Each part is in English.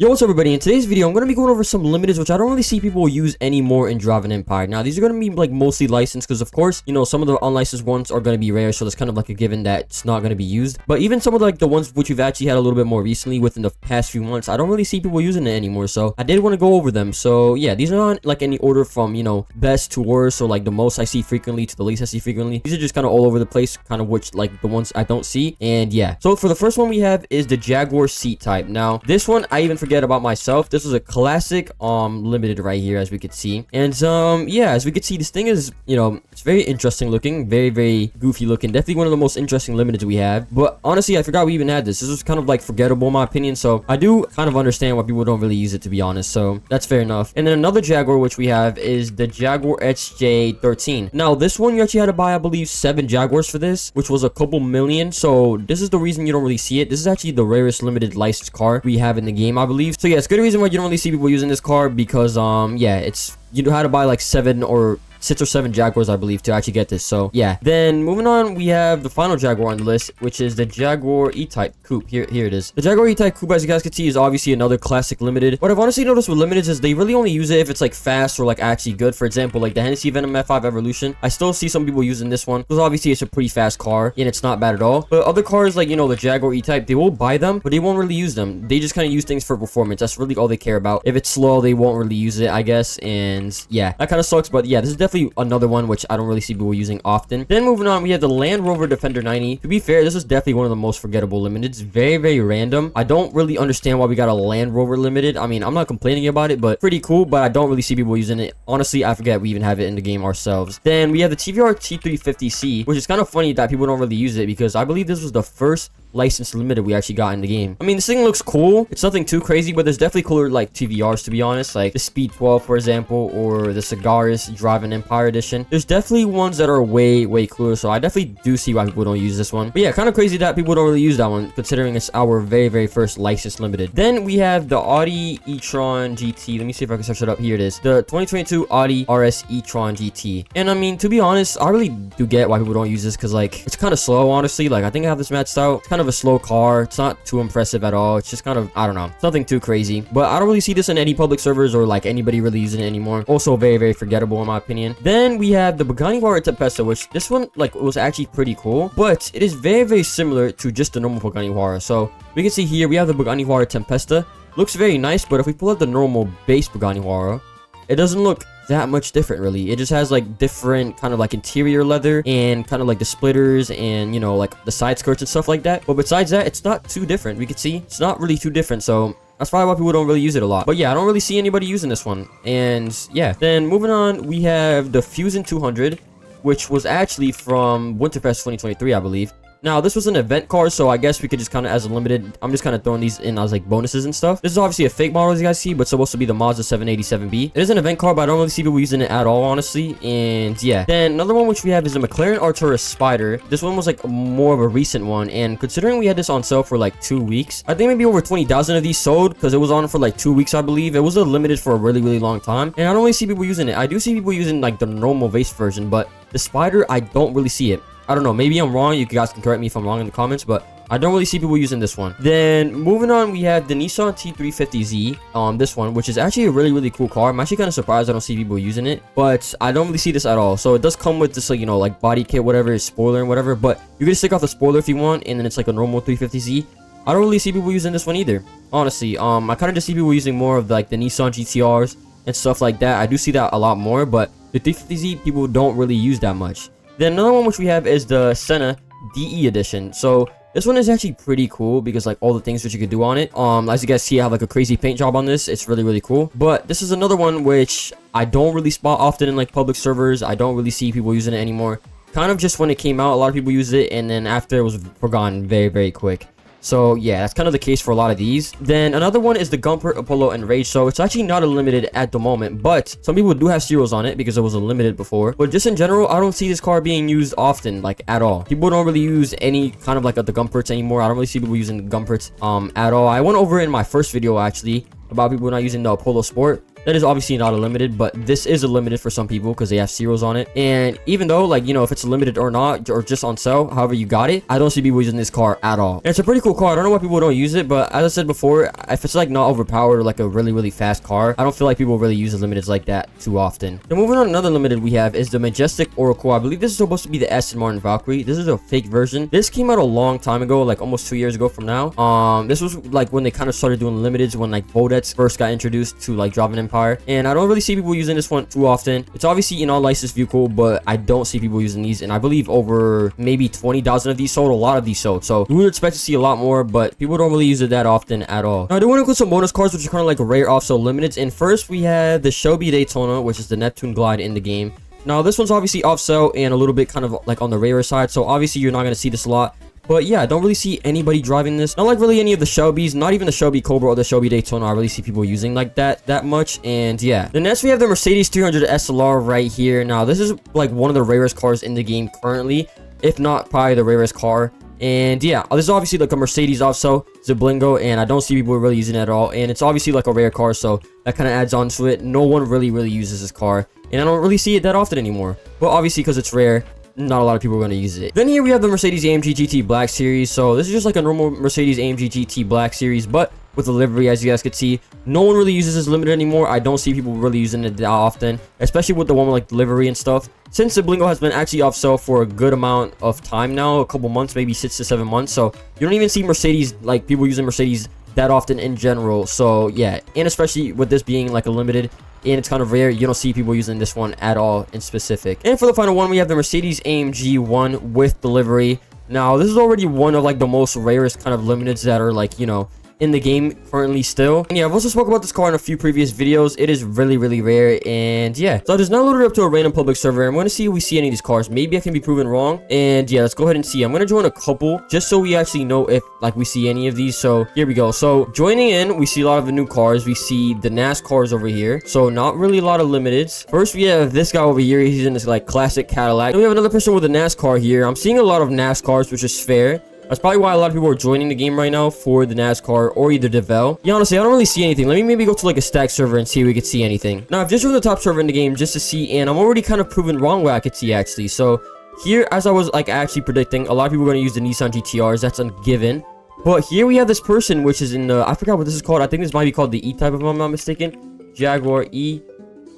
Yo, what's up everybody? In today's video, I'm going to be going over some limiteds, which I don't really see people use anymore in Drive an Empire. Now, these are going to be like mostly licensed because, of course, you know, some of the unlicensed ones are going to be rare, so that's kind of like a given that it's not going to be used. But even some of like the ones which we've actually had a little bit more recently within the past few months, I don't really see people using it anymore, so I did want to go over them. So yeah, these are not like any order from, you know, best to worst, or like the most I see frequently to the least I see frequently. These are just kind of all over the place, kind of which like the ones I don't see. And yeah, so for the first one we have is the Jaguar seat type. Now, this one I even forget about myself. This was a classic limited right here, as we could see. And yeah, as we could see, this thing is, you know, it's very interesting looking, very goofy looking, definitely one of the most interesting limiteds we have. But honestly, I forgot we even had this. This was kind of like forgettable in my opinion, so I do kind of understand why people don't really use it, to be honest, so that's fair enough. And then another Jaguar which we have is the Jaguar XJ13. Now this one you actually had to buy, I believe, 7 Jaguars for this, which was a couple million, so this is the reason you don't really see it. This is actually the rarest limited licensed car we have in the game, I believe. So yeah, it's good reason why you don't really see people using this car, because yeah, it's, you know how to buy like 6 or 7 Jaguars, I believe, to actually get this. So yeah, then moving on, we have the final Jaguar on the list, which is the Jaguar E-Type Coupe. Here it is. The Jaguar E-Type Coupe, as you guys can see, is obviously another classic limited. What I've honestly noticed with limiteds is they really only use it if it's like fast or like actually good. For example, like the Hennessy Venom F5 Evolution, I still see some people using this one because obviously it's a pretty fast car and it's not bad at all. But other cars, like, you know, the Jaguar E-Type, they will buy them, but they won't really use them. They just kind of use things for performance. That's really all they care about. If it's slow, they won't really use it, I guess. And yeah, that kind of sucks. But yeah, this is definitely another one which I don't really see people using often. Then moving on, we have the Land Rover Defender 90. To be fair, this is definitely one of the most forgettable limiteds. It's very random. I don't really understand why we got a Land Rover limited. I mean, I'm not complaining about it, but pretty cool, but I don't really see people using it. Honestly, I forget we even have it in the game ourselves. Then we have the TVR T350C, which is kind of funny that people don't really use it because I believe this was the first licensed limited we actually got in the game. I mean, this thing looks cool. It's nothing too crazy, but there's definitely cooler like TVRs, to be honest, like the Speed 12, for example, or the Cigaris Drive an Empire edition. There's definitely ones that are way cooler, so I definitely do see why people don't use this one. But yeah, kind of crazy that people don't really use that one, considering it's our very first licensed limited. Then we have the Audi e-tron GT. Let me see if I can search it up. Here it is, the 2022 Audi RS e-tron GT. And I mean, to be honest, I really do get why people don't use this, because like it's kind of slow, honestly. Like I think I have this matched out. It's kind of a slow car. It's not too impressive at all. It's just kind of, I don't know, it's nothing too crazy. But I don't really see this in any public servers or like anybody really using it anymore. Also very forgettable in my opinion. Then we have the Pagani Huayra Tempesta, which this one like was actually pretty cool, but it is very similar to just the normal Pagani Huayra. So we can see here we have the Pagani Huayra Tempesta. Looks very nice, but if we pull up the normal base Pagani Huayra, it doesn't look that much different really. It just has like different kind of like interior leather and kind of like the splitters and, you know, like the side skirts and stuff like that. But besides that, it's not too different. We can see it's not really too different, so that's probably why people don't really use it a lot. But yeah, I don't really see anybody using this one. And yeah, then moving on, we have the Fusion 200, which was actually from Winterfest 2023, I believe. Now, this was an event car, so I guess we could just kind of, as a limited, I'm just kind of throwing these in as like bonuses and stuff. This is obviously a fake model, as you guys see, but it's supposed to be the Mazda 787B. It is an event car, but I don't really see people using it at all, honestly. And yeah, then another one which we have is the McLaren Artura Spider. This one was like more of a recent one, and considering we had this on sale for like 2 weeks, I think maybe over 20,000 of these sold because it was on for like 2 weeks, I believe. It was a limited for a really long time, and I don't really see people using it. I do see people using like the normal base version, but the Spider, I don't really see it. I don't know, maybe I'm wrong. You guys can correct me if I'm wrong in the comments, but I don't really see people using this one. Then moving on, we have the Nissan T350Z, this one, which is actually a really cool car. I'm actually kind of surprised I don't see people using it, but I don't really see this at all. So it does come with this, like, you know, like body kit, whatever, spoiler and whatever, but you can just take off the spoiler if you want, and then it's like a normal 350Z. I don't really see people using this one either, honestly. I kind of just see people using more of like the Nissan GTRs and stuff like that. I do see that a lot more, but the 350Z people don't really use that much. Then another one which we have is the Senna DE edition. So this one is actually pretty cool because like all the things that you could do on it. As you guys see, I have like a crazy paint job on this. It's really cool. But this is another one which I don't really spot often in like public servers. I don't really see people using it anymore. Kind of just when it came out, a lot of people used it, and then after it was forgotten very quick. So yeah, that's kind of the case for a lot of these. Then another one is the Gumper Apollo Enrage. So it's actually not a limited at the moment, but some people do have serials on it because it was a limited before. But just in general, I don't see this car being used often, like at all. People don't really use any kind of like the Gumpers anymore. I don't really see people using the Gumpers at all. I went over it in my first video actually about people not using the Apollo Sport. that is obviously not a limited, but this is a limited for some people because they have zeros on it. And even though, like, you know, if it's a limited or not, or just on sale, however you got it, I don't see people using this car at all. And it's a pretty cool car. I don't know why people don't use it, but as I said before, if it's like not overpowered or like a really fast car, I don't feel like people really use the limiteds like that too often. Then moving on, another limited we have is the Majestic Oracle. I believe this is supposed to be the Aston Martin Valkyrie. This is a fake version. This came out a long time ago, like almost 2 years ago from now. This was like when they kind of started doing limiteds, when like Bodets first got introduced to like Drive an Empire, and I don't really see people using this one too often. It's obviously an all licensed vehicle, but I don't see people using these, and I believe over maybe 20,000 of these sold. A lot of these sold, so we would expect to see a lot more, but people don't really use it that often at all. Now, I do want to include some bonus cars, which are kind of like rare off-sale limiteds. And first we have the Shelby Daytona, which is the Neptune Glide in the game. Now this one's obviously off-sale and a little bit kind of like on the rarer side, so obviously you're not going to see this a lot. But yeah, I don't really see anybody driving this. Not like really any of the Shelbys, not even the Shelby Cobra or the Shelby Daytona. I really see people using like that much. And yeah, then next we have the Mercedes 300 SLR right here. Now this is like one of the rarest cars in the game currently, if not probably the rarest car. And yeah, this is obviously like a Mercedes also Ziblingo, and I don't see people really using it at all. And it's obviously like a rare car, so that kind of adds on to it. No one really uses this car, and I don't really see it that often anymore. But obviously because it's rare, not a lot of people are going to use it. Then here we have the Mercedes AMG GT Black Series. So this is just like a normal Mercedes AMG GT Black Series, but with the livery, as you guys could see. No one really uses this limited anymore. I don't see people really using it that often, especially with the one with like livery and stuff. Since the Blingo has been actually off sale for a good amount of time now, a couple months, maybe 6 to 7 months, so you don't even see Mercedes, like people using Mercedes that often in general. So yeah, and especially with this being like a limited and it's kind of rare, you don't see people using this one at all in specific. And for the final one, we have the Mercedes AMG 1 with the livery. Now this is already one of like the most rarest kind of limiteds that are like, you know, in the game currently still. And yeah, I've also spoke about this car in a few previous videos. It is really rare. And yeah, so I just now loaded up to a random public server. I'm going to see if we see any of these cars. Maybe I can be proven wrong. And yeah, let's go ahead and see. I'm going to join a couple just so we actually know if like we see any of these. So here we go. So joining in, we see a lot of the new cars. We see the NASCARs over here, so not really a lot of limiteds. First we have this guy over here. He's in this like classic Cadillac. Then we have another person with a NASCAR here. I'm seeing a lot of NASCARs, which is fair. That's probably why a lot of people are joining the game right now for the NASCAR or either Devel. Yeah, honestly, I don't really see anything. Let me maybe go to like a stack server and see if we could see anything. Now, I've just joined the top server in the game just to see, and I'm already kind of proven wrong what I could see actually. So here, as I was like actually predicting, a lot of people are going to use the Nissan GTRs. That's a given. But here we have this person, which is in the, I forgot what this is called. I think this might be called the E-type if I'm not mistaken. Jaguar E.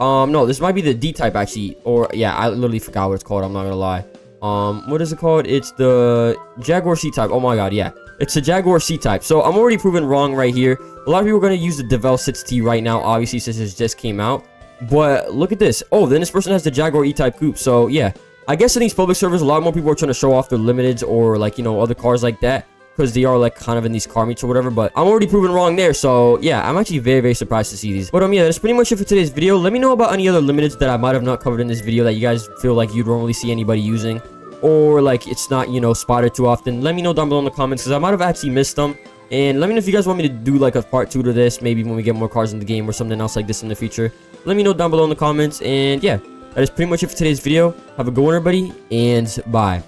No, this might be the D-type actually. Or yeah, I literally forgot what it's called. I'm not going to lie. What is it called? It's the Jaguar C-type. Oh my god, yeah. It's the Jaguar C-type. So I'm already proven wrong right here. A lot of people are going to use the Devel 6T right now, obviously, since it just came out. But look at this. Oh, then this person has the Jaguar E-type coupe. So yeah, I guess in these public servers, a lot more people are trying to show off their limiteds or like, you know, other cars like that, because they are like kind of in these car meets or whatever. But I'm already proven wrong there, so yeah, I'm actually very surprised to see these. But yeah, that's pretty much it for today's video. Let me know about any other limiteds that I might have not covered in this video that you guys feel like you don't really see anybody using, or like it's not, you know, spotted too often. Let me know down below in the comments, because I might have actually missed them. And let me know if you guys want me to do like a part 2 to this, maybe when we get more cars in the game or something else like this in the future. Let me know down below in the comments. And yeah, that is pretty much it for today's video. Have a good one, everybody, and bye.